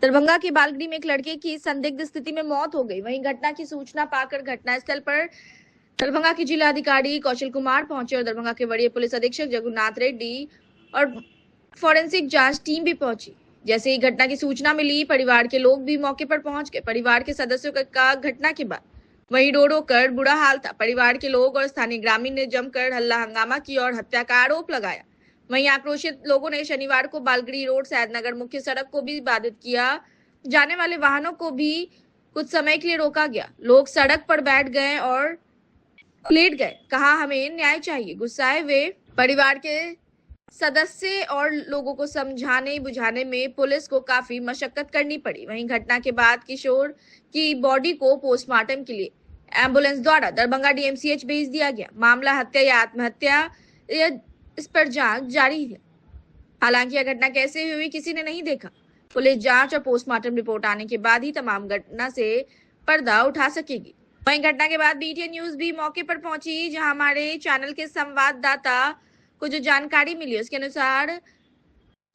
दरभंगा के बालगड़ी में एक लड़के की संदिग्ध स्थिति में मौत हो गई। वहीं घटना की सूचना पाकर घटनास्थल पर दरभंगा के जिला अधिकारी कौशल कुमार पहुंचे और दरभंगा के वरीय पुलिस अधीक्षक जगन्नाथ रेड्डी और फॉरेंसिक जांच टीम भी पहुंची। जैसे ही घटना की सूचना मिली, परिवार के लोग भी मौके पर पहुंच गए। परिवार के सदस्यों का घटना के बाद वहीं रो कर बुरा हाल था। परिवार के लोग और स्थानीय ग्रामीण ने जमकर हल्ला हंगामा किया और हत्या का आरोप लगाया। वहीं आक्रोशित लोगों ने शनिवार को बालगड़ी रोड सैदनगर मुख्य सड़क को भी बाधित किया। जाने वाले वाहनों को भी कुछ समय के लिए रोका गया। लोग सड़क पर बैठ गए और लेट गए। कहा, हमें न्याय चाहिए। गुस्साए वे परिवार के सदस्य और लोगों को समझाने बुझाने में पुलिस को काफी मशक्कत करनी पड़ी। वहीं घटना के बाद किशोर की बॉडी को पोस्टमार्टम के लिए एम्बुलेंस द्वारा दरभंगा डीएमसीएच भेज दिया गया। मामला हत्या या आत्महत्या इस पर जांच जारी है। हालांकि यह घटना कैसे हुई किसी ने नहीं देखा। पुलिस जांच और पोस्टमार्टम रिपोर्ट आने के बाद ही तमाम घटना से पर्दा उठा सकेगी। वहीं घटना के बाद बीटीएन न्यूज भी मौके पर पहुंची, जहां हमारे चैनल के संवाददाता को जो जानकारी मिली उसके अनुसार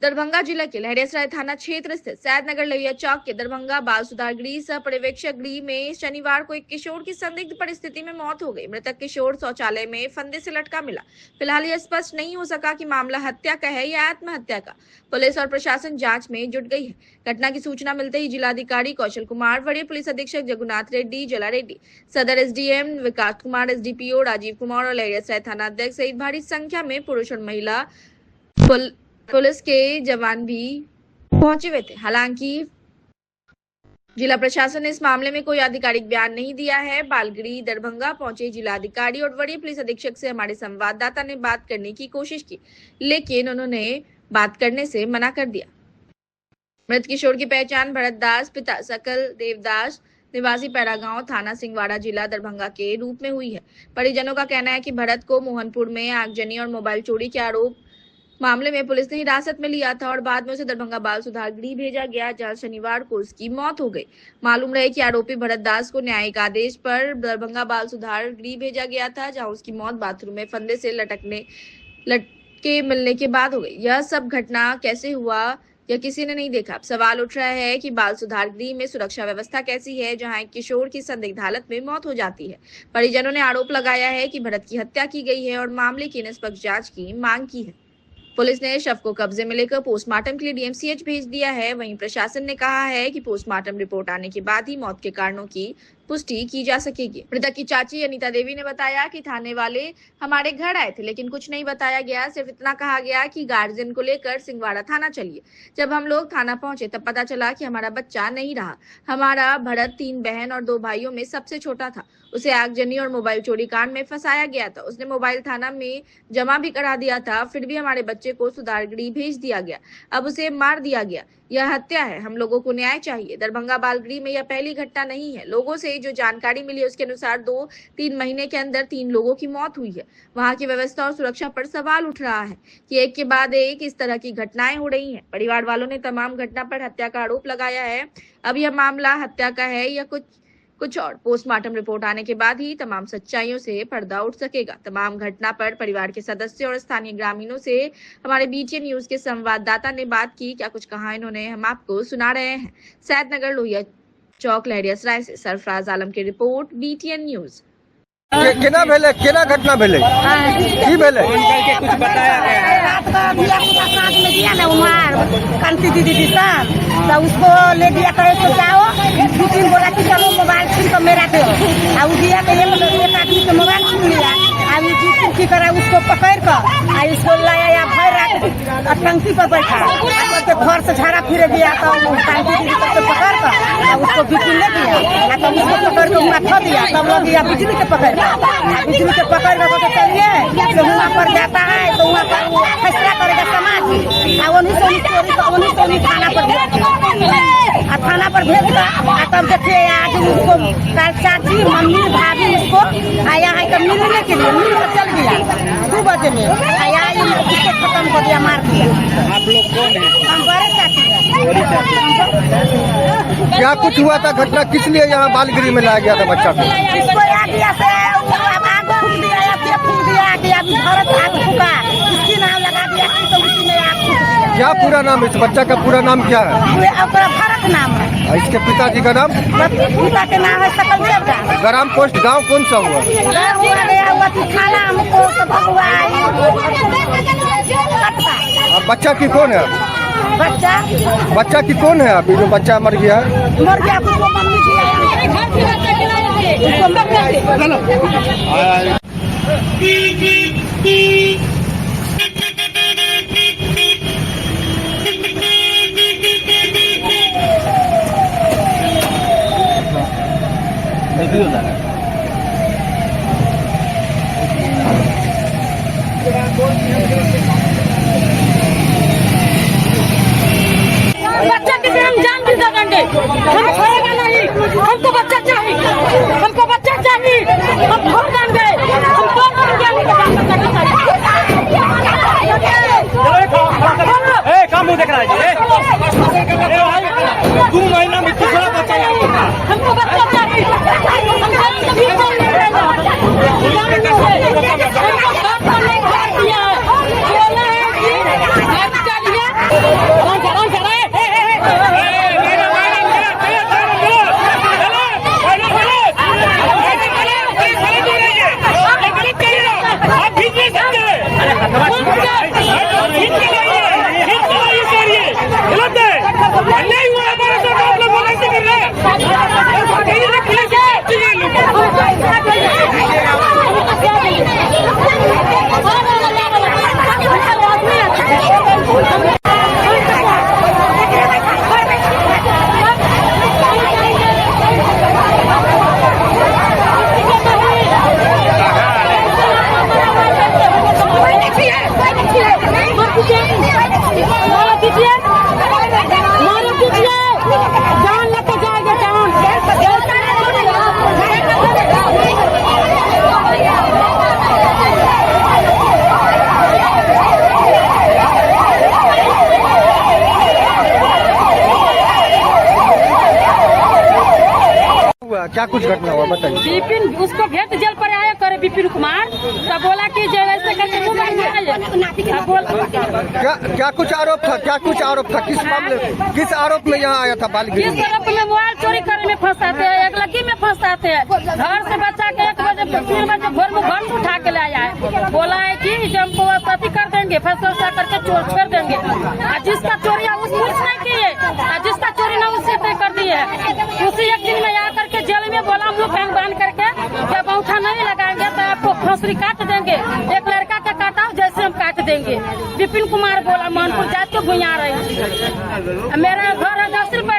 दरभंगा जिला के लहरियासराय थाना क्षेत्र स्थित सैदनगर लोहिया चौक के दरभंगा बाल सुधार गृह सह पर्यवेक्षक गृह में शनिवार को एक किशोर की संदिग्ध परिस्थिति में मौत हो गई। मृतक किशोर शौचालय में फंदे से लटका मिला। फिलहाल यह स्पष्ट नहीं हो सका कि मामला हत्या का है या आत्महत्या का। पुलिस और प्रशासन जांच में जुट गई है। घटना की सूचना मिलते ही जिलाधिकारी कौशल कुमार, वरीय पुलिस अधीक्षक जगन्नाथ रेड्डी, जला रेड्डी, सदर एसडीएम विकास कुमार, एसडीपीओ राजीव कुमार और लहरियासराय थाना अध्यक्ष सहित भारी संख्या में पुरुष और महिला पुलिस के जवान भी पहुंचे हुए थे। हालांकि जिला प्रशासन ने इस मामले में कोई आधिकारिक बयान नहीं दिया है। बालगड़ी दरभंगा पहुंचे जिला अधिकारी और वरीय पुलिस अधीक्षक से हमारे संवाददाता ने बात करने की कोशिश की, लेकिन उन्होंने बात करने से मना कर दिया। मृत किशोर की पहचान भरत दास, पिता सकल देवदास, निवासी पैरागांव, थाना सिंहवाड़ा, जिला दरभंगा के रूप में हुई है। परिजनों का कहना है कि भरत को मोहनपुर में आगजनी और मोबाइल चोरी के आरोप मामले में पुलिस ने हिरासत में लिया था और बाद में उसे दरभंगा बाल सुधार गृह भेजा गया, जहां शनिवार को उसकी मौत हो गई। मालूम रहे कि आरोपी भरत दास को न्यायिक आदेश पर दरभंगा बाल सुधार गृह भेजा गया था, जहां उसकी मौत बाथरूम में फंदे से लटके मिलने के बाद हो गई। यह सब घटना कैसे हुआ यह किसी ने नहीं देखा। अब सवाल उठ रहा है कि बाल सुधार गृह में सुरक्षा व्यवस्था कैसी है, जहां एक किशोर की संदिग्ध हालत में मौत हो जाती है। परिजनों ने आरोप लगाया है कि भरत की हत्या की गई है और मामले की निष्पक्ष जांच की मांग की है। पुलिस ने शव को कब्जे में लेकर पोस्टमार्टम के लिए डीएमसीएच भेज दिया है। वहीं प्रशासन ने कहा है कि पोस्टमार्टम रिपोर्ट आने के बाद ही मौत के कारणों की पुष्टि की जा सकेगी। मृतक की चाची अनीता देवी ने बताया कि थाने वाले हमारे घर आए थे, लेकिन कुछ नहीं बताया गया। सिर्फ इतना कहा गया कि गार्जियन को लेकर सिंहवाड़ा थाना चलिए। जब हम लोग थाना पहुंचे तब पता चला कि हमारा बच्चा नहीं रहा। हमारा भरत 3 बहन और 2 भाइयों में सबसे छोटा था। उसे आगजनी और मोबाइल चोरी कांड में फंसाया गया था। उसने मोबाइल थाना में जमा भी करा दिया था, फिर भी हमारे बच्चे को सुधार गृह भेज दिया गया। अब उसे मार दिया गया। यह हत्या है। हम लोगों को न्याय चाहिए। दरभंगा बालगड़ी में यह पहली घटना नहीं है। लोगों से जो जानकारी मिली है उसके अनुसार 2-3 महीने के अंदर 3 लोगों की मौत हुई है। वहां की व्यवस्था और सुरक्षा पर सवाल उठ रहा है कि एक के बाद एक इस तरह की घटनाएं हो रही हैं। परिवार वालों ने तमाम घटना पर हत्या का आरोप लगाया है। अब यह मामला हत्या का है या कुछ और, पोस्टमार्टम रिपोर्ट आने के बाद ही तमाम सच्चाइयों से पर्दा उठ सकेगा। तमाम घटना पर परिवार के सदस्य और स्थानीय ग्रामीणों से हमारे बीटीएन न्यूज के संवाददाता ने बात की। क्या कुछ कहा इन्होंने, हम आपको सुना रहे हैं। सैदनगर लोहिया चौक लहरियासराय से सरफराज आलम की रिपोर्ट, बीटीएन न्यूज। केना भेले, केना घटना भेले, की भेले? कुछ बताया गया रात का दिया पूरा साथ में दिया ना उमार कांति दीदी साहब, तो उसको ले दिया कहे तो जाओ 2-3 बोला कि चलो मोबाइल छीन तो मेरा दो। अब दिया तो एक आदमी के मोबाइल छीन लिया। अब जी की करा उसको पकड़ कर इसको लाया भर रात टंकी पर बैठा तो घर से झाड़ा फिर दिया। तो कांति दीदी को पकड़ कर उसको बिजली ले दिया। तो उसको पकड़ के वहाँ खो दिया। तब लोग दिया बिजली के पकड़ बिजली के पकड़ कर तो चलिए तो वहाँ पर जाता है तो वहाँ पर फैसला करेगा समाज। उन्हीं थाना पर थाना पर भेज कर तब देखिए आज उसको चाची मम्मी भाभी उसको आया है तो मिलने के लिए मिल चल गया 2 बजे में आया उसको खत्म कर दिया, मार दिया। आप लोग कौन है? हम बड़े चाची क्या कुछ हुआ था घटना, किस लिए यहाँ बालगृह में लाया गया था बच्चा को? इसको आग दिया से आग फूक दिया कि अभी भरत आग फूका, इसकी नाम लगा दिया तो उसी ने आग फूक दिया। क्या पूरा नाम, इस बच्चा का पूरा नाम क्या है? ओकरा भरत नाम है। और इसके पिताजी का नाम? पिता के नाम है सकल देवदास। ग्राम पोस्ट गांव कौन सा हुआ? गाँव हुआ गया हुआ कि खाना हमको तो भगवान। अब बच्चा की कौन है? बच्चा की कौन है? अभी जो बच्चा मर गया है मर गया, उसको मम्मी जी उसको बच्चा की हम जान भी दे देंगे, हम छोड़ेगा नहीं। हमको बच्चा चाहिए, हमको बच्चा चाहिए, हम छोड़ देंगे, हम काम देख रहा है 2 महीना में दूसरा बच्चा हमको बच्चा चाहिए। क्या कुछ घटना हुआ बताइए? विपिन उसको भेंट जेल पर आया करे विपिन कुमार, तब बोला कि जैसे क्या कुछ आरोप था? क्या कुछ आरोप था? किस मामले, किस आरोप में यहाँ आया था बालगिरी किस में? तरफ में मोबाइल चोरी करने में फंसाते हैं, एक लड़की में फंसाते हैं। घर से बच्चा के 1 बजे 3 बजे भोर में घर उठा के ले आया है। बोला है कि जब हमको पति कर देंगे, फैसला करके चोर छोड़ देंगे। जिसका चोरी है उसने नहीं की है, जिसका चोरी ना उससे तय कर दी है। उसी एक दिन में आकर के जेल में बोला हम लोग बैंक बांध करके जब अंगूठा नहीं लगाएंगे तो आपको फांसी काट देंगे। एक लड़का का काटा जैसे हम काट देंगे। विपिन कुमार बोला मानपुर जात के भुइया रही। मेरा घर है 10 रुपये।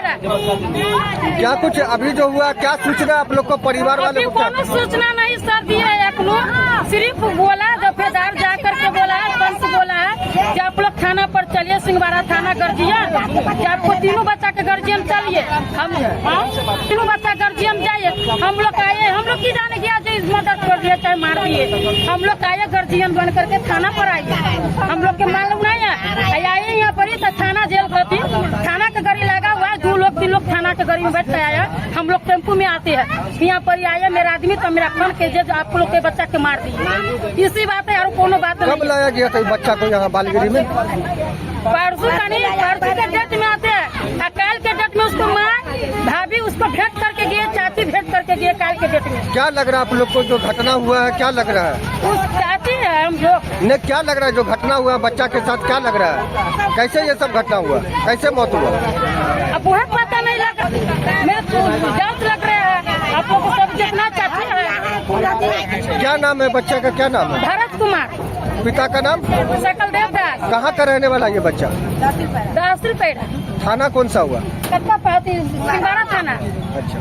क्या कुछ अभी जो हुआ, क्या सूचना आप लोग को परिवार वाले को? कोनो सूचना नहीं सर दिए है, सिर्फ बोला दफेदार जा करके बोला है, पंच बोला है कि आप लोग थाना पर चलिए, सिंहवाड़ा थाना गर्जियन, कि आपको तीनों बच्चा के गर्जियन चलिए। हम तीनों बच्चा गर्जियन जाइए। हम लोग आए, हम लोग की जाने गया जो इस मदद कर दिए चाहे मार दिए। हम लोग आए गर्जियन बन करके थाना पर आइए, हम लोग के मालूम नहीं है। आइए यहाँ पर ही तो थाना जेल करती, थाना का गाड़ी लगा हुआ है, 2 लोग 3 लोग थाना के गाड़ी में बैठ के आया। हम लोग टेम्पू में आते हैं, यहाँ पर आया मेरा आदमी तो मेरा फोन के जो आप लोग के बच्चा के मार दिए। इसी बात है और कोनो बात कब नहीं। लाया गया था बच्चा को यहाँ बालगिरी में? परसों का नहीं, परसों के डेट में आते हैं। कल के डेट में उसको माँ भाभी उसको भेंट करके गए, चाची भेंट करके गए कल के डेट में। क्या लग रहा है आप लोग को जो घटना हुआ है? क्या लग रहा है? उस चाची है हम लोग। ने क्या लग रहा है जो घटना हुआ बच्चा के साथ? क्या लग रहा है? कैसे ये सब घटना हुआ? कैसे मौत हुआ? अब बहुत पता नहीं लगा, मेरे तो जांच लग रहा है। आप लोग को सब जितना चाहते हैं। क्या नाम है बच्चा का? क्या नाम है? भरत कुमार। पिता का नाम? सकल देवदास। कहाँ का रहने वाला ये बच्चा? 10 रुपये। थाना कौन सा हुआ? कटका सिंहवाड़ा थाना। अच्छा,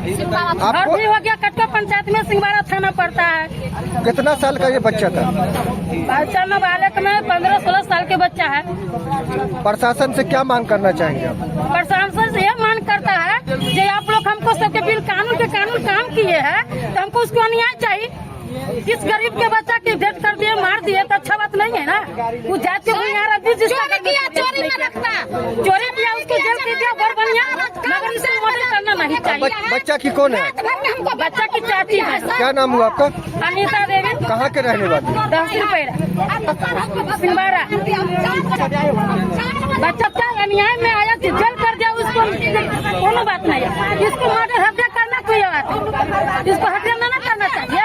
और आपको भी हो गया कटका पंचायत में सिंहवाड़ा थाना पड़ता है। कितना साल का ये बच्चा था? बच्चा नाबालिग में 15-16 साल के बच्चा है। प्रशासन से क्या मांग करना चाहेंगे आप? प्रशासन से यह मांग करता है कि आप लोग हमको सबके बिल कानून के कानून काम किए हैं तो हमको उसको न्याय चाहिए। किस गरीब के बच्चा की भेंट कर दिए, मार दिए तो अच्छा बात नहीं है ना। वो जात के भुइयार चोरी किया, चोरी में रखता, चोरी किया उसको जेल के दिया बर बनिया, मगर इसे मदद करना नहीं चाहिए। बच्चा की कौन है? बच्चा की चाची है। क्या नाम हुआ आपका? अनीता देवी। कहाँ के रहने वाले? 10 रुपये सिंगवारा। बच्चा क्या अन्याय में आया कि जेल कर दिया उसको, कोनो बात नहीं है। इसको मर्डर हत्या करना कोई बात नहीं, इसको हत्या ना करना चाहिए।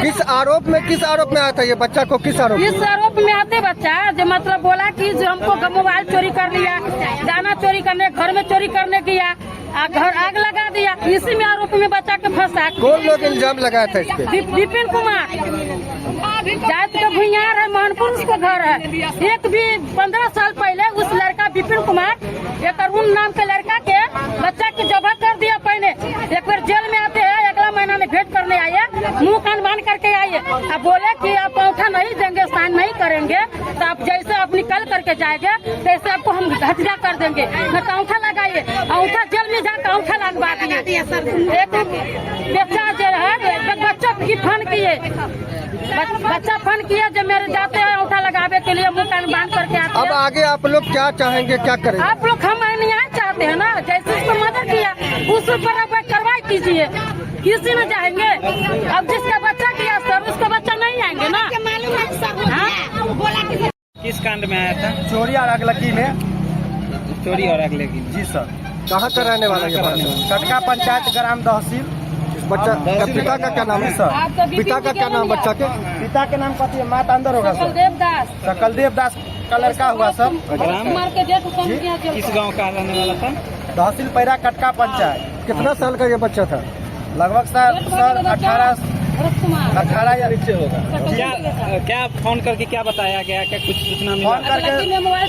किस आरोप में आया था ये बच्चा को? किस आरोप? इस आरोप में आते बच्चा जो मतलब बोला कि जो हमको मोबाइल चोरी कर लिया, दाना चोरी करने, घर में चोरी करने किया, घर आग लगा दिया। इसी में आरोप में बच्चा के फंसा। कौन लोग इल्जाम लगाया था इस पे? विपिन कुमार जात का भुइयार है, मोहनपुर उसका घर है। एक भी 15 साल पहले उस लड़का विपिन कुमार एक अरुण नाम के लड़का के बच्चा की जबह कर दिया। पहले एक बार जेल में आते हैं, अगला महीना में भेंट करने आए, मुंह कान बांध करके आए। अब बोले कि आप अंगूठा नहीं देंगे, साइन नहीं करेंगे, तो आप जैसे आप निकल करके जाएंगे तैसे आपको हम हत्या कर देंगे। मैं तो अंगूठा लगाइए, अंगूठा जेल में जाकर अंगूठा लगवा दिए। एक बच्चा जो है बच्चा की फोन किए, बच्चा फोन किया जब मेरे जाते हैं अंगूठा लगावे के लिए, मुंह कान बांध करके आते हैं। अब आगे आप लोग क्या चाहेंगे, क्या करें? आप लोग हम न्याय चाहते हैं ना, जैसे उसको मदद किया उस पर आप कार्रवाई कीजिए। किसी न जाएंगे, अब जिसका बच्चा किया सर उसका बच्चा नहीं आएंगे ना। किस कांड में आया था? चोरी और अगलगी में। चोरी और अगलगी। जी सर। कहाँ का रहने वाला है? कटका पंचायत ग्राम तहसील। इस बच्चा का पिता का क्या नाम है सर? पिता का क्या नाम बच्चा के? पिता के नाम कथी है? माता अंदर होगा सर। सकलदेव दास का लड़का हुआ सर। किस गांव का रहने वाला था? तहसील पैरा कटका पंचायत। कितना साल का ये बच्चा था? लगभग सर 18 या नीचे होगा। क्या फोन करके क्या बताया गया? क्या कुछ सूचना मिला? फोन करके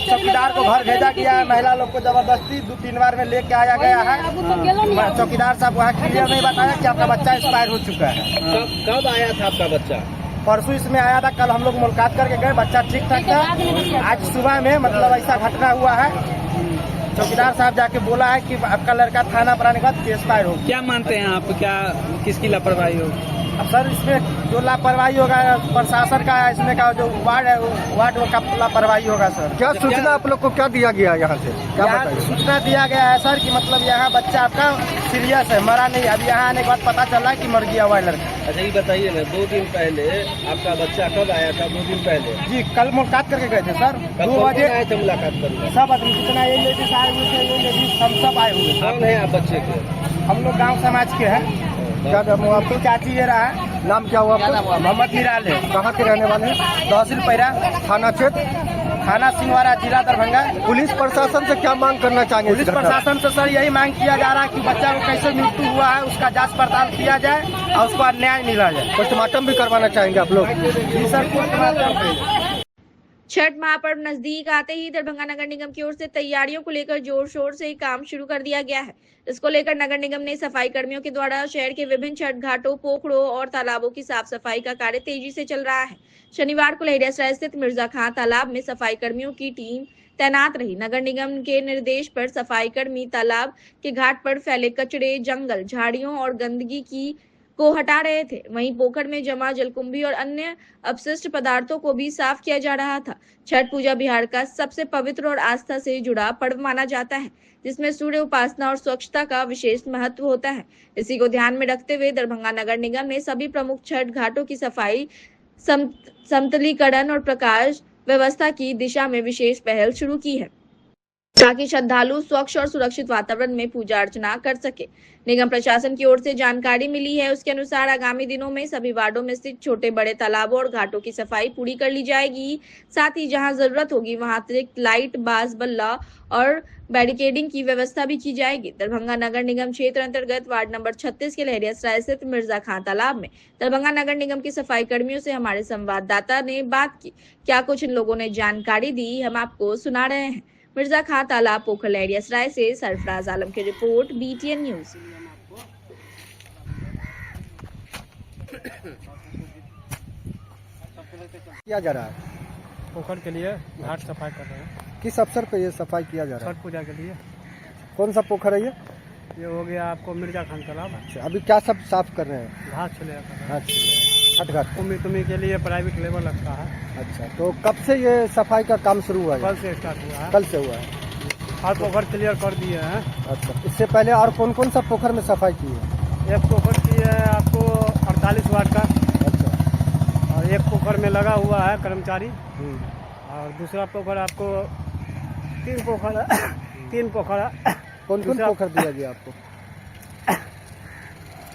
चौकीदार को घर भेजा गया है। महिला लोग को जबरदस्ती 2-3 बार में लेके आया गया है। चौकीदार साहब वहाँ क्लियर नहीं बताया कि आपका बच्चा एक्सपायर हो चुका है। कब आया था आपका बच्चा? परसों इसमें आया था। कल हम लोग मुलाकात करके गए, बच्चा ठीक ठाक था। आज सुबह में मतलब ऐसा घटना हुआ है। चौकीदार साहब जाके बोला है कि आपका लड़का थाना पर आने के बाद एक्सपायर हो। क्या मानते हैं आप? क्या किसकी लापरवाही हो? अब सर इसमें जो लापरवाही होगा प्रशासन का है, इसमें का जो वार्ड है वार्ड का लापरवाही होगा सर। क्या सूचना आप लोग को क्या दिया गया यहाँ से? क्या यहाँ बताइए? सूचना दिया गया है सर कि मतलब यहाँ बच्चा आपका सीरियस है, मरा नहीं। अभी यहाँ आने के बाद पता चला कि मर गया हुआ है लड़का। अच्छा ये बताइए ना, 2 दिन पहले आपका बच्चा कब आया था? 2 दिन पहले जी कल मुलाकात करके गए थे सर। 2 बजे आए थे मुलाकात करने। सब आदमी जितना ये लेडीज आए हुए थे, ये लेडीज हम सब आए हुए थे। कौन है आप बच्चे के? हम लोग गाँव समाज के हैं। क्या नाम हुआ आपको? चाची ये रहा है। नाम क्या हुआ आपका? मोहम्मद मिराल है। कहाँ के रहने वाले हैं? तहसील पैरा, थाना क्षेत्र, थाना सिंहवाड़ा, जिला दरभंगा। पुलिस प्रशासन से क्या मांग करना चाहेंगे? पुलिस प्रशासन से सर यही मांग किया जा रहा है कि बच्चा को कैसे मृत्यु हुआ है उसका जांच पड़ताल किया जाए और उसको न्याय मिला जाए। पोस्टमार्टम भी करवाना चाहेंगे आप लोग? जी सर, पोस्टमार्टम। छठ महापर्व नजदीक आते ही दरभंगा नगर निगम की ओर से तैयारियों को लेकर जोर शोर से काम शुरू कर दिया गया है। इसको लेकर नगर निगम ने सफाई कर्मियों के द्वारा शहर के विभिन्न छठ घाटों, पोखरों और तालाबों की साफ सफाई का कार्य तेजी से चल रहा है। शनिवार को लहेरियासराय स्थित मिर्जा खां तालाब में सफाई कर्मियों की टीम तैनात रही। नगर निगम के निर्देश पर सफाई कर्मी तालाब के घाट पर फैले कचरे, जंगल, झाड़ियों और गंदगी को हटा रहे थे। वहीं पोखर में जमा जलकुंभी और अन्य अपशिष्ट पदार्थों को भी साफ किया जा रहा था। छठ पूजा बिहार का सबसे पवित्र और आस्था से जुड़ा पर्व माना जाता है, जिसमें सूर्य उपासना और स्वच्छता का विशेष महत्व होता है। इसी को ध्यान में रखते हुए दरभंगा नगर निगम ने सभी प्रमुख छठ घाटों की सफाई, समतलीकरण और प्रकाश व्यवस्था की दिशा में विशेष पहल शुरू की है, ताकि श्रद्धालु स्वच्छ और सुरक्षित वातावरण में पूजा अर्चना कर सके। निगम प्रशासन की ओर से जानकारी मिली है, उसके अनुसार आगामी दिनों में सभी वार्डों में स्थित छोटे बड़े तालाबों और घाटों की सफाई पूरी कर ली जाएगी। साथ ही जहां जरूरत होगी वहां अतिरिक्त लाइट, बाज बल्ला और बैरिकेडिंग की व्यवस्था भी की जाएगी। दरभंगा नगर निगम क्षेत्र अंतर्गत वार्ड नंबर 36 के लहेरियासराय स्थित मिर्जा खां तालाब में दरभंगा नगर निगम के सफाई कर्मियों से हमारे संवाददाता ने बात की। क्या कुछ इन लोगों ने जानकारी दी, हम आपको सुना रहे हैं। मिर्जा खां तालाब, पोखर, लहेरियासराय से सरफराज आलम की रिपोर्ट, BTN न्यूज। किया जा रहा है पोखर के लिए घाट सफाई कर रहे हैं। किस अवसर पे ये सफाई किया जा रहा है? छठ पूजा के लिए। कौन सा पोखर है ये? ये हो गया आपको मिर्जा खान तालाब। अच्छा, अभी क्या सब साफ कर रहे हैं? घाट चले जाता है। छठ घाट। तुम्हें के लिए प्राइवेट लेबर लगता है। अच्छा, तो कब से ये सफाई का काम शुरू हुआ है? कल से स्टार्ट हुआ है। कल से हुआ है। हर पोखर क्लियर कर दिए हैं। अच्छा, इससे पहले और कौन कौन सा पोखर में सफाई की है? एक पोखर की है आपको 48 वाट का, अच्छा, और एक पोखर में लगा हुआ है कर्मचारी, और दूसरा पोखर आपको तीन पोखर कौन कौन पोखर दिया गया आपको?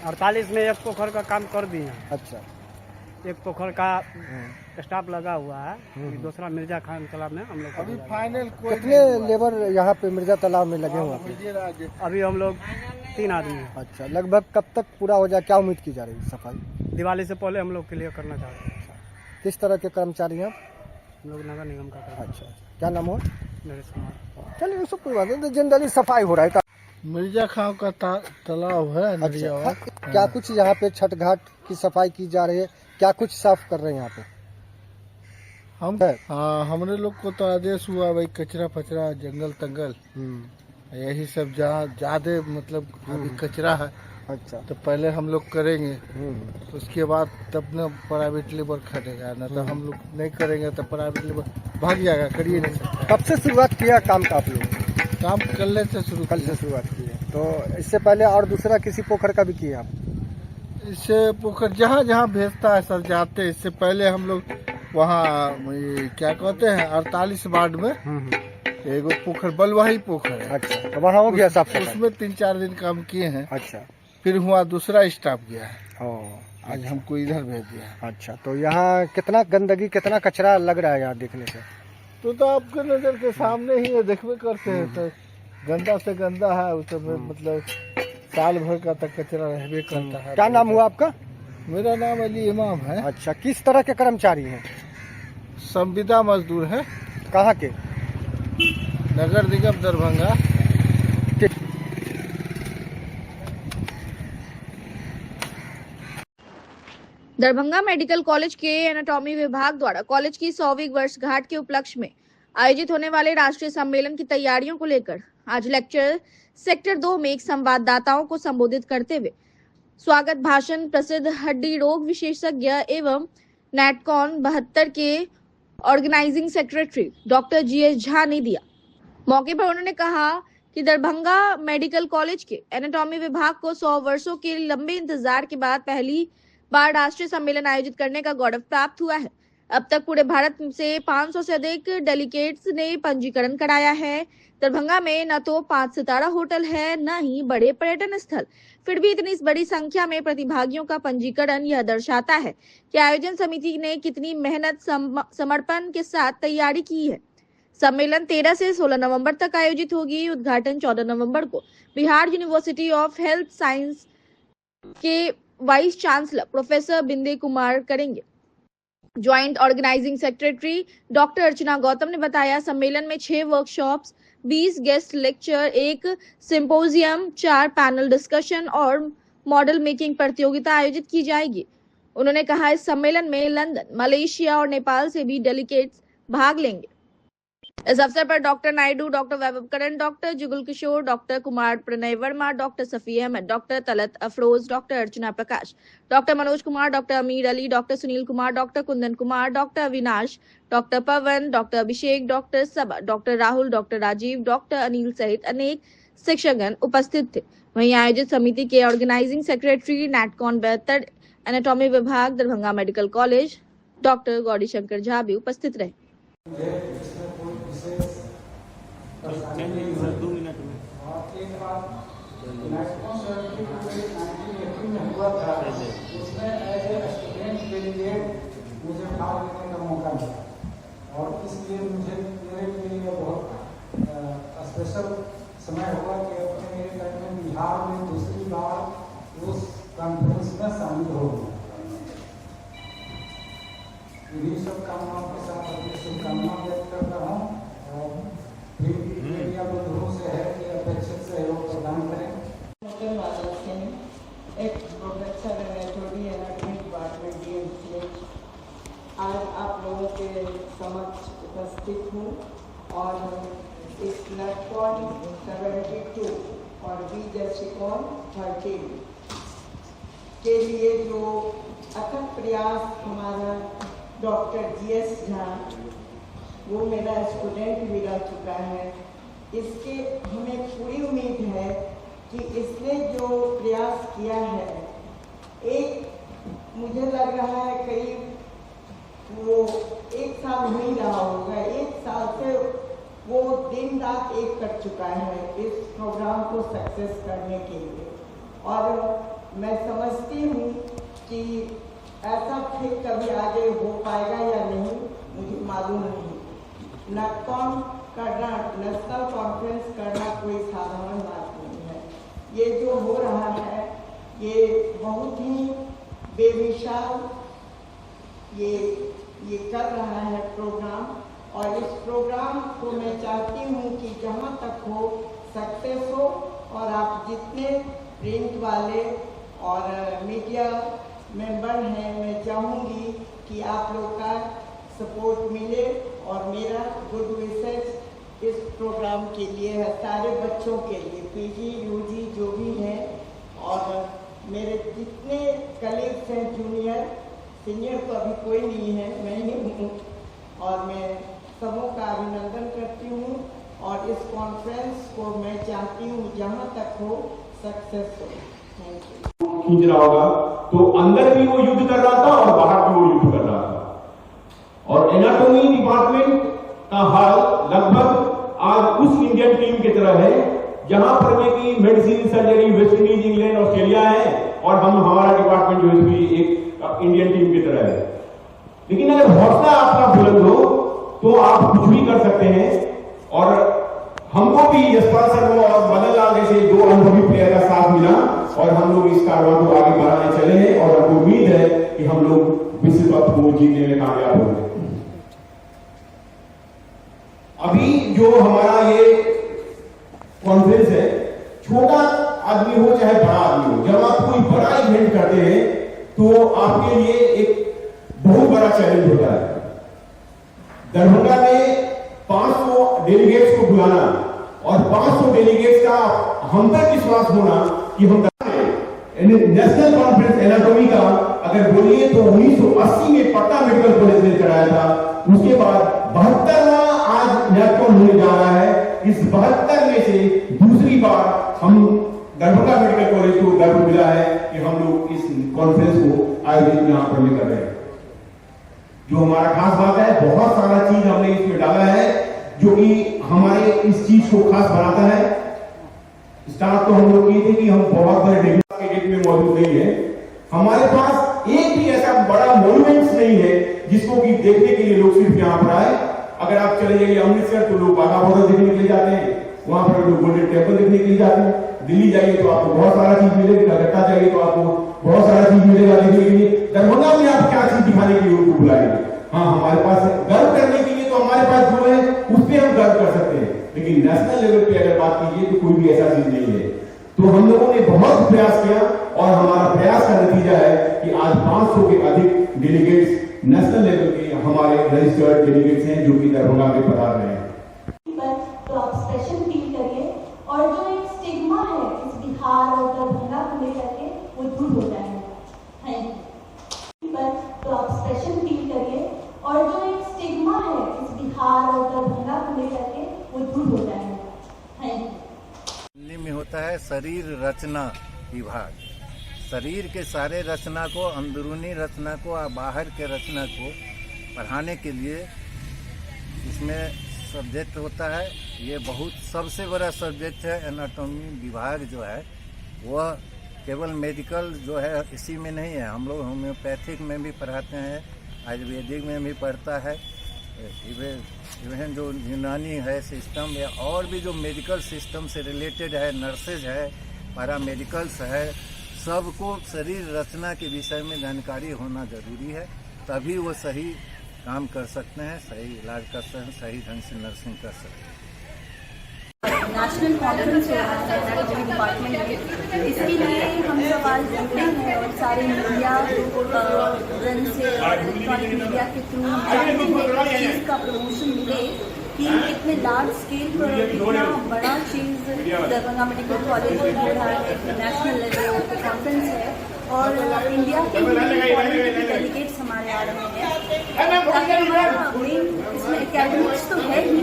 48 में एक पोखर का काम कर दिए हैं। अच्छा, एक पोखर का स्टाफ लगा हुआ है, दूसरा मिर्जा खान तालाब में हम लोग अभी फाइनल कितने लेबर यहाँ पे मिर्जा तालाब में लगे हुए हैं? अभी हम लोग 3 आदमी हैं। अच्छा, लगभग कब तक पूरा हो जाए, क्या उम्मीद की जा रही है सफाई? दिवाली से पहले हम लोग क्लियर करना चाह रहे हैं। किस तरह के कर्मचारी हैं आप? हम लोग नगर निगम का कर। अच्छा, क्या नाम हो? नरेश कुमार। चलिए, सब कोई बात नहीं, जनरली सफाई हो रहा है। मिर्जा खां का तालाब है। अच्छा, क्या कुछ यहाँ पे छठ घाट की सफाई की जा रही है, क्या कुछ साफ कर रहे हैं यहाँ पे? हाँ, हमने लोग को तो आदेश हुआ भाई कचरा फचरा जंगल तंगल यही सब जहाँ ज्यादा मतलब अभी कचरा है। अच्छा, तो पहले हम लोग करेंगे, उसके बाद तब न प्राइवेट लेबर खटेगा, न तो हम लोग नहीं करेंगे तो प्राइवेट लेबर भाग जाएगा, करिए नहीं सकता। कब से शुरुआत किया काम का आप लोग? काम कल से शुरुआत की है। तो इससे पहले और दूसरा किसी पोखर का भी किया आप? इससे पोखर जहाँ जहाँ भेजता है सर जाते हैं। इससे पहले हम लोग वहाँ क्या कहते हैं 48 वार्ड में एगो पोखर बलवाही पोखर है। अच्छा, तो वहाँ हो गया साफ सफाई? उसमें 3-4 दिन काम किए हैं। अच्छा, फिर हुआ दूसरा स्टाफ गया है, आज अच्छा। हमको इधर भेज दिया। अच्छा, तो यहाँ कितना गंदगी कितना कचरा लग रहा है यहाँ देखने से? तो आपके नजर के सामने ही है, देखबे करते हैं। तो गंदा से गंदा है, उसमें मतलब साल भर का तक कचरा रहबे करता है। क्या नाम हुआ आपका? मेरा नाम अली इमाम है। अच्छा, किस तरह के कर्मचारी हैं? संविदा मजदूर है। कहाँ के? नगर निगम दरभंगा। दरभंगा मेडिकल कॉलेज के एनाटॉमी विभाग द्वारा कॉलेज की 100वीं वर्षगांठ के उपलक्ष्य में आयोजित होने वाले राष्ट्रीय सम्मेलन की तैयारियों को लेकर आज लेक्चर सेक्टर 2 में एक संवाददाताओं को संबोधित करते हुए स्वागत भाषण प्रसिद्ध हड्डी रोग विशेषज्ञ एवं नेटकॉन 72 के organising secretary doctor GS Jha ने दिया। मौके पर उन्होंने कहा कि दरभंगा मेडिकल कॉलेज के एनाटॉमी विभाग को 100 वर्षों के लंबे इंतजार के बाद पहली बार राष्ट्रीय सम्मेलन आयोजित करने का गौरव प्राप्त हुआ है। अब तक पूरे भारत से 500 से अधिक डेलीगेट्स ने पंजीकरण कराया है। दरभंगा में न तो 5 सितारा होटल है, न ही बड़े पर्यटन स्थल, फिर भी इतनी बड़ी संख्या में प्रतिभागियों का पंजीकरण यह दर्शाता है कि आयोजन समिति ने कितनी मेहनत समर्पण के साथ तैयारी की है। सम्मेलन 13 से 16 नवंबर तक आयोजित होगी। उद्घाटन 14 नवंबर को Bihar university of health science के वाइस चांसलर प्रोफेसर बिंदे कुमार करेंगे। ज्वाइंट ऑर्गेनाइजिंग सेक्रेटरी डॉक्टर अर्चना गौतम ने बताया, सम्मेलन में 6 workshops, 20 guest lecture, 1 symposium, 4 panel discussion और मॉडल मेकिंग प्रतियोगिता आयोजित की जाएगी। उन्होंने कहा, इस सम्मेलन में लंदन, मलेशिया और नेपाल से भी डेलीगेट्स भाग लेंगे। इस अवसर पर doctor Naidu, doctor Vaibhav Karan, doctor Jugal Kishore, doctor Kumar Pranay Verma, doctor Safi Ahmed, doctor Talat Afroz, doctor Archana Prakash, doctor Manoj Kumar, doctor Amir Ali, doctor Sunil Kumar, doctor Kundan Kumar, doctor Avinash, doctor Pawan, doctor Abhishek, doctor Saba, doctor Rahul, doctor Rajeev, doctor Anil सहित अनेक शिक्षकगण उपस्थित थे। वहीं आयोजित समिति के ऑर्गेनाइजिंग सेक्रेटरी नेटकॉन 72 एनाटॉमी विभाग Darbhanga medical college doctor Gauri Shankar Jha भी उपस्थित रहे। मुझे भाग लेने का मौका मिला और इसलिए मुझे मेरे लिए बहुत स्पेशल समय हुआ कि अपने मेरे टाइम में बिहार में दूसरी बार उस कॉन्फ्रेंस में शामिल हो गया। इन्हीं शुभकामनाओं के साथ अपनी शुभकामना व्यक्त करता हूँ और मीडिया बंधुओं से है कि अपेक्षित सहयोग प्रदान करें। एक प्रोफेसर एनाटॉमी डिपार्टमेंट DMCH आज आप लोगों के समक्ष उपस्थित हूँ और इस नेटकॉन 72 और बीजेसिकॉन 13 के लिए जो अथक प्रयास हमारा डॉक्टर GS झा, वो मेरा स्टूडेंट भी रह चुका है, इसके हमें पूरी उम्मीद है कि इसने जो प्रयास किया है, एक मुझे लग रहा है करीब वो 1 साल हो ही रहा होगा, 1 साल से वो दिन रात एक कर चुका है इस प्रोग्राम को सक्सेस करने के लिए। और मैं समझती हूँ कि ऐसा फिर कभी आगे हो पाएगा या नहीं मुझे मालूम नहीं। नैककॉन करना, नेशनल कॉन्फ्रेंस करना कोई साधारण बात नहीं है। ये जो हो रहा है ये बहुत ही बेमिसाल ये कर रहा है प्रोग्राम, और इस प्रोग्राम को मैं चाहती हूँ कि जहाँ तक हो सक्सेस हो, और आप जितने प्रिंट वाले और मीडिया मेंबर हैं, मैं चाहूँगी कि आप लोग का सपोर्ट मिले, और मेरा गुड विशेष इस प्रोग्राम के लिए है, सारे बच्चों के लिए, पीजी यूजी जो भी हैं, और मेरे जितने कलीग्स हैं, जूनियर सीनियर तो अभी कोई नहीं है, मैं ही हूँ, और मैं सबों का अभिनंदन करती हूँ। और इस कॉन्फ्रेंस को मैं चाहती हूँ जहाँ तक हो सक्सेस हो। Thank you. खींच रहा होगा तो अंदर भी वो युद्ध कर रहा था और बाहर भी वो युद्ध कर रहा था। और एनाटॉमी डिपार्टमेंट का हाल लगभग आज उस इंडियन टीम की तरह है जहां पर में की medicine, surgery West Indies, England, Australia है, और हमारा डिपार्टमेंट जो है एक इंडियन टीम की तरह है। लेकिन अगर हौसला आपका बुलंद हो तो आप कुछ भी कर सकते हैं। और हमको भी यशपाल शर्मा और मदन लाल जैसे 2 अनुभवी प्लेयर का साथ मिला, और हम लोग इस कारवां को आगे बढ़ाने चले हैं, और हमको उम्मीद है कि हम लोग विश्व कप को जीतने में कामयाब होंगे। अभी जो हमारा ये कॉन्फ्रेंस है, छोटा आदमी हो चाहे बड़ा आदमी हो, जब आप कोई बड़ा इवेंट करते हैं तो आपके लिए एक बहुत बड़ा चैलेंज होता है। दरभंगा में 500 डेलीगेट्स को बुलाना और 500 डेलीगेट्स का हम तक विश्वास होना कि हम नेशनल कॉन्फ्रेंस एनाटॉमी का अगर बोलिए तो 1980 में पटना मेडिकल कॉलेज में कराया था। उसके बाद 72वां आज नैककॉन होने जा रहा है। इस 72 में से दूसरी बार हम दरभंगा मेडिकल कॉलेज को गर्व मिला है कि हम लोग इस कॉन्फ्रेंस को आयोजित यहाँ पर कर रहे हैं। जो हमारा खास बात है, बहुत सारा चीज हमने इसमें डाला है जो कि हमारे इस चीज को खास बनाता है। स्टार्ट तो हम लोग किए थे कि हम बहुत बड़े डेट में मौजूद नहीं है। हमारे पास एक भी ऐसा बड़ा मॉन्यूमेंट्स नहीं है जिसको कि देखने के लिए लोग सिर्फ यहाँ पर आए। अगर आप चले जाइए अमृतसर तो लोग बाघा बॉर्डर देखने के लिए जाते हैं, वहां पर लोग गोल्डन टेम्पल देखने के लिए जाते हैं। दिल्ली जाइए तो आपको बहुत सारा चीज मिलेगा, कलकत्ता जाइए तो आपको बहुत सारा चीज मिलेगा देखने के लिए। दरभंगा में आप क्या चीज दिखाने के लिए उनको बुलाएंगे? हाँ, हमारे पास गर्व करने के लिए तो हमारे पास जो है उस पर हम गर्व कर सकते हैं, लेकिन नेशनल लेवल पे अगर बात कीजिए तो कोई भी ऐसा चीज नहीं है। तो हम लोगों ने बहुत प्रयास किया, और हमारा प्रयास का नतीजा है कि आज 500 के अधिक डेलीगेट्स नेशनल लेवल के हमारे रजिस्टर्ड डेलीगेट्स हैं जो कि दरभंगा में पधार रहे हैं। तो आप स्पेशल फील करिए, और जो एक स्टिग्मा है इस बिहार और दरभंगा को लेकर के वो दूर हो जाएगा। Thank you. तो आप स्पेशल फील करिए, और जो एक स्टिग्मा है इस बिहार और दरभंगा को लेकर के वो दूर हो जाएगा। Thank you. दिल्ली में होता है शरीर रचना विभाग। शरीर के सारे रचना को, अंदरूनी रचना को और बाहर के रचना को पढ़ाने के लिए इसमें सब्जेक्ट होता है। ये बहुत सबसे बड़ा सब्जेक्ट है। एनाटॉमी विभाग जो है वह केवल मेडिकल जो है इसी में नहीं है, हम लोग होम्योपैथिक में भी पढ़ाते हैं, आयुर्वेदिक में भी पढ़ता है, इवन जो यूनानी है सिस्टम या और भी जो मेडिकल सिस्टम से रिलेटेड है, नर्सेज है, पैरामेडिकल्स है, सबको शरीर रचना के विषय में जानकारी होना जरूरी है, तभी वो सही काम कर सकते हैं, सही इलाज कर सकते हैं, सही ढंग से नर्सिंग कर सकते हैं। नेशनल कॉन्फ्रेंस हो रहा है एनाटॉमी डिपार्टमेंट में, इसके लिए हम सब आज जुड़े हैं और सारे मीडिया रन से इलेक्ट्रॉनिक मीडिया के थ्रू जानते हैं कि चीज़ का प्रमोशन मिले कि इतने लार्ज स्केल पर इतना बड़ा चीज़ दरभंगा मेडिकल कॉलेज में हो रहा है, नेशनल लेवल पे कॉन्फ्रेंस है, और इंडिया के डेलीगेट्स हमारे आ रहे हैं। ताकि हमारा मेन इसमें एकेडमिक्स तो है ही,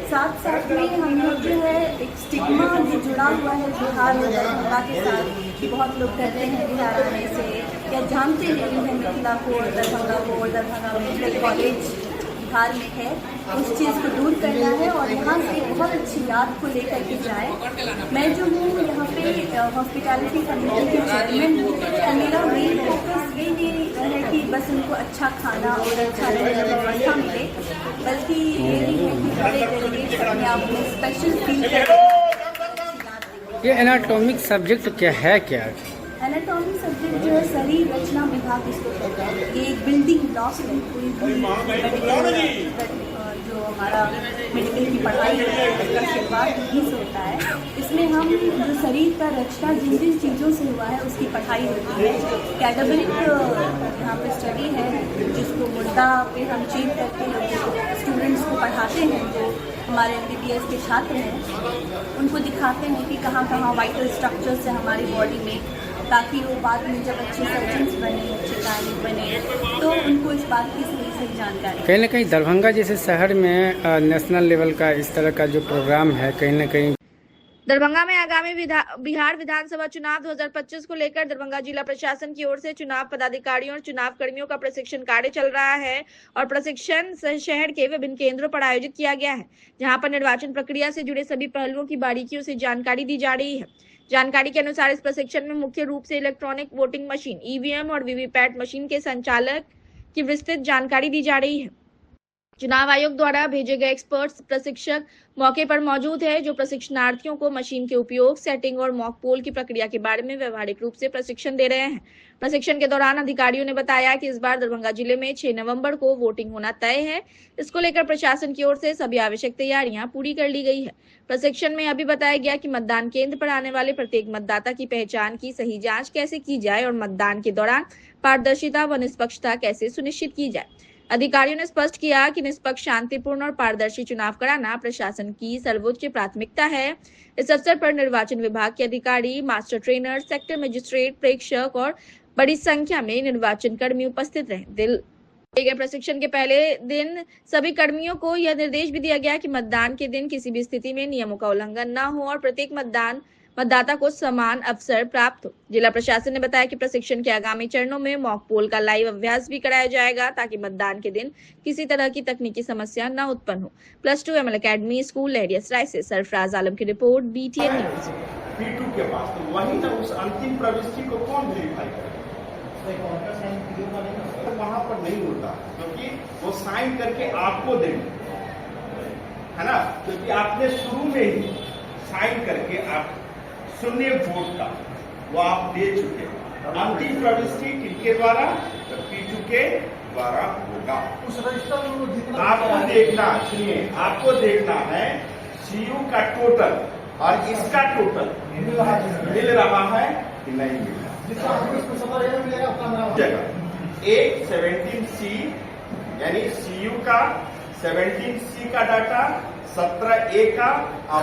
साथ साथ में हम लोग जो है एक स्टिग्मा जो जुड़ा हुआ है बिहार और दरभंगा के साथ कि बहुत लोग कहते हैं बिहार आने से या जानते नहीं हैं मिथिला को और दरभंगा को, और दरभंगा मेडिकल कॉलेज बिहार में है, उस चीज़ को दूर करना है और यहाँ से बहुत अच्छी याद को लेकर के जाए। मैं जो हूँ यहाँ पे हॉस्पिटैलिटी कमेटी के चेयरमैन हूँ, तो मेरा मेन फोकस ये है कि बस उनको अच्छा खाना और अच्छा रहने का व्यवस्था मिले, बल्कि ये भी है कि हर एक डेलीगेट अपने आप में स्पेशल फील करे। ये एनाटॉमिक सब्जेक्ट क्या है? क्या एनाटॉमी सब्जेक्ट जो है शरीर रचना विभाग इसको कहते हैं। ये एक बिल्डिंग ब्लॉक है पूरी मेडिकल जो हमारा मेडिकल की पढ़ाई है उसका शुरुआत यहीं से होता है। इसमें हम जो शरीर का रचना जिन जिन चीज़ों से हुआ है उसकी पढ़ाई होती है। कैटाबलिक यहाँ पे स्टडी है जिसको मुद्दा पे हम चेक करके स्टूडेंट्स को पढ़ाते हैं, जो हमारे MBBS के छात्र हैं उनको दिखाते हैं कि कहाँ कहाँ वाइटल स्ट्रक्चर्स है हमारी बॉडी में, ताकि वो बाद में जब अच्छे सर्जन्स बने, अच्छे गायनिक बने, तो उनको इस बात की सही जानकारी। कहीं ना कहीं दरभंगा जैसे शहर में नेशनल लेवल का इस तरह का जो प्रोग्राम है, कहीं ना कहीं दरभंगा में आगामी बिहार विधानसभा चुनाव 2025 को लेकर दरभंगा जिला प्रशासन की ओर से चुनाव पदाधिकारियों और चुनाव कर्मियों का प्रशिक्षण कार्य चल रहा है और प्रशिक्षण शहर के विभिन्न केंद्रों पर आयोजित किया गया है, जहां पर निर्वाचन प्रक्रिया से जुड़े सभी पहलुओं की बारीकियों से जानकारी दी जा रही है। जानकारी के अनुसार इस प्रशिक्षण में मुख्य रूप से इलेक्ट्रॉनिक वोटिंग मशीन EVM और VVPAT मशीन के संचालक की विस्तृत जानकारी दी जा रही है। चुनाव आयोग द्वारा भेजे गए एक्सपर्ट्स प्रशिक्षक मौके पर मौजूद है, जो प्रशिक्षणार्थियों को मशीन के उपयोग, सेटिंग और मॉक पोल की प्रक्रिया के बारे में व्यवहारिक रूप से प्रशिक्षण दे रहे हैं। प्रशिक्षण के दौरान अधिकारियों ने बताया कि इस बार दरभंगा जिले में 6 नवंबर को वोटिंग होना तय है। इसको लेकर प्रशासन की ओर से सभी आवश्यक तैयारियां पूरी कर ली गई है। प्रशिक्षण में यह भी बताया गया कि मतदान केंद्र पर आने वाले प्रत्येक मतदाता की पहचान की सही जाँच कैसे की जाए और मतदान के दौरान पारदर्शिता व निष्पक्षता कैसे सुनिश्चित की जाए। अधिकारियों ने स्पष्ट किया कि निष्पक्ष, शांतिपूर्ण और पारदर्शी चुनाव कराना प्रशासन की सर्वोच्च प्राथमिकता है। इस अवसर पर निर्वाचन विभाग के अधिकारी, मास्टर ट्रेनर, सेक्टर मजिस्ट्रेट, प्रेक्षक और बड़ी संख्या में निर्वाचन कर्मी उपस्थित रहे। दिए गए प्रशिक्षण के पहले दिन सभी कर्मियों को यह निर्देश भी दिया गया कि मतदान के दिन किसी भी स्थिति में नियमों का उल्लंघन न हो और प्रत्येक मतदाता को समान अवसर प्राप्त हो। जिला प्रशासन ने बताया कि प्रशिक्षण के आगामी चरणों में मॉक पोल का लाइव अभ्यास भी कराया जाएगा, ताकि मतदान के दिन किसी तरह की तकनीकी समस्या न उत्पन्न हो। +2 ML अकेडमी स्कूल लहरियासराय से सरफराज आलम की रिपोर्ट, BTN न्यूज। P2 के पास तो वही ना, उस अंतिम प्रविष्टि को कौन वेरीफाई करेगा? वहां पर नहीं होता, क्योंकि वो साइन करके आपको देंगे, है ना, क्योंकि आपने शुरू में ही साइन करके आप शून्य वोट का वो आप दे चुके। अंतिम प्रविष्टि किनके द्वारा? P2 के द्वारा होगा। उस रजिस्टर में आपको देखना, सुनिए, आपको देखना है CU का टोटल और इसका टोटल मिल रहा है कि नहीं मिल रहा। एक 17C यानी CU का 17C का डाटा, 17A का और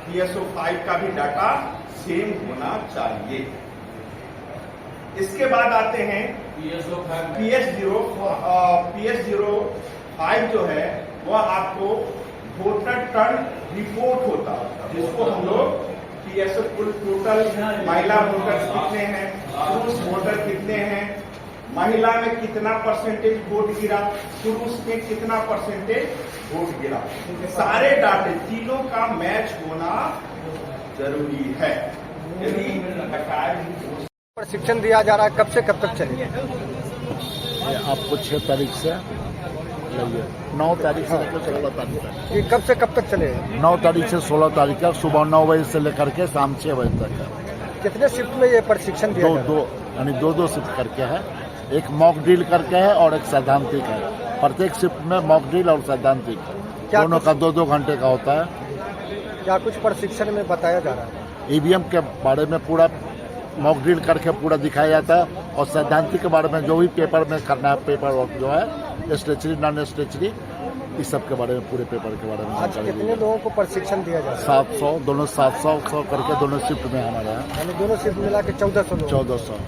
PSO5 का भी डाटा सेम होना चाहिए। इसके बाद आते हैं PS05 जो है वह आपको वोटर टर्न रिपोर्ट होता है, जिसको हम लोग PSO कुल टोटल महिला वोटर कितने हैं, पुरुष वोटर कितने हैं, महिला में कितना परसेंटेज वोट गिरा, पुरुष में कितना परसेंटेज वोट गिरा, सारे डाटे तीनों का मैच होना जरूरी है। यदि प्रशिक्षण दिया जा रहा है, कब से कब तक चलेगा? आपको 6 तारीख से 9 तारीख से लेकर 16 तारीख तक। ये कब से कब तक चलेगा? 9 तारीख से 16 तारीख तक सुबह 9 बजे से लेकर के शाम 6 बजे तक। कितने शिफ्ट में ये प्रशिक्षण दिया जा रहा है? यानी दो शिफ्ट करके है। एक मॉक ड्रिल करके है और एक सैद्धांतिक है। प्रत्येक शिफ्ट में मॉक ड्रिल और सैद्धांतिक दोनों का 2-2 घंटे का होता है। क्या कुछ प्रशिक्षण में बताया जा रहा है? EVM के बारे में पूरा मॉक ड्रिल करके पूरा दिखाया जाता है और सैद्धांतिक के बारे में जो भी पेपर में करना है, पेपर वर्क जो है, स्ट्रेचरी, नॉन स्ट्रेचरी, इस सब के बारे में, पूरे पेपर के बारे में। आज कितने लोगों को प्रशिक्षण दिया जा रहा है? 700, दोनों 700 करके दोनों शिफ्ट में हमारे यहाँ। दोनों शिफ्ट मिला के 1400।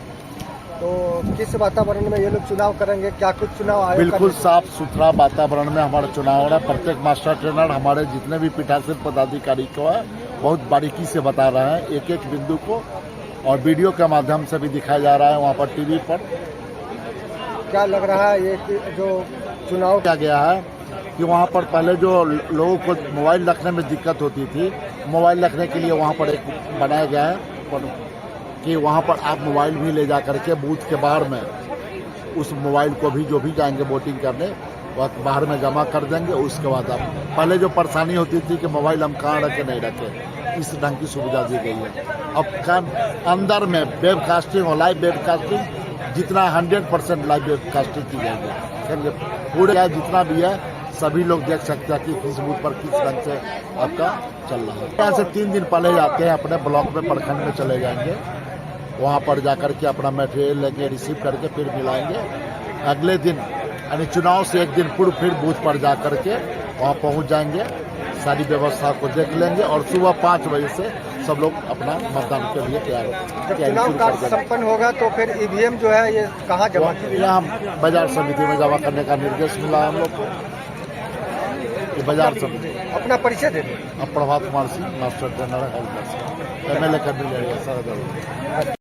तो किस वातावरण में ये लोग चुनाव करेंगे? क्या कुछ चुनाव आयोग बिल्कुल साफ सुथरा वातावरण में हमारा चुनाव हो रहा है। प्रत्येक मास्टर ट्रेनर हमारे जितने भी पीठासीन पदाधिकारी को है बहुत बारीकी से बता रहे हैं एक एक बिंदु को, और वीडियो के माध्यम से भी दिखाया जा रहा है वहाँ पर टीवी पर। क्या लग रहा है ये कि जो चुनाव किया गया है कि वहाँ पर पहले जो लोगों को मोबाइल रखने में दिक्कत होती थी, मोबाइल रखने के लिए वहाँ पर एक बनाया गया है कि वहाँ पर आप मोबाइल भी ले जा करके बूथ के बाहर में उस मोबाइल को भी जो भी जाएंगे वोटिंग करने वह बाहर में जमा कर देंगे। उसके बाद आप पहले जो परेशानी होती थी कि मोबाइल हम कहाँ रखे नहीं रखे, इस ढंग की सुविधा दी गई है। अब अंदर में वेबकास्टिंग और लाइव वेबकास्टिंग जितना 100% लाइव वेबकास्टिंग की जाएगी, पूरे जितना भी है सभी लोग देख सकते हैं कि किस बूथ पर किस ढंग से आपका चल रहा है। यहाँ से 3 दिन पहले जाते हैं अपने ब्लॉक में प्रखंड में चले जाएंगे, वहाँ पर जाकर के अपना मटेरियल लेके रिसीव करके फिर मिलाएंगे। अगले दिन यानी चुनाव से एक दिन पूर्व फिर बूथ पर जा करके वहाँ पहुँच जाएंगे, सारी व्यवस्था को देख लेंगे और सुबह 5 बजे से सब लोग अपना मतदान के लिए तैयार जब चुनाव कार्य संपन्न होगा तो फिर ईवीएम जो है ये कहाँ जमा की? यहाँ बाजार समिति में जमा करने का निर्देश मिला हम लोग को। ये बाजार समिति अपना परिचय दे दें। अब Prabhat Kumar Singh master trainer health MLA का मिल जाएगा।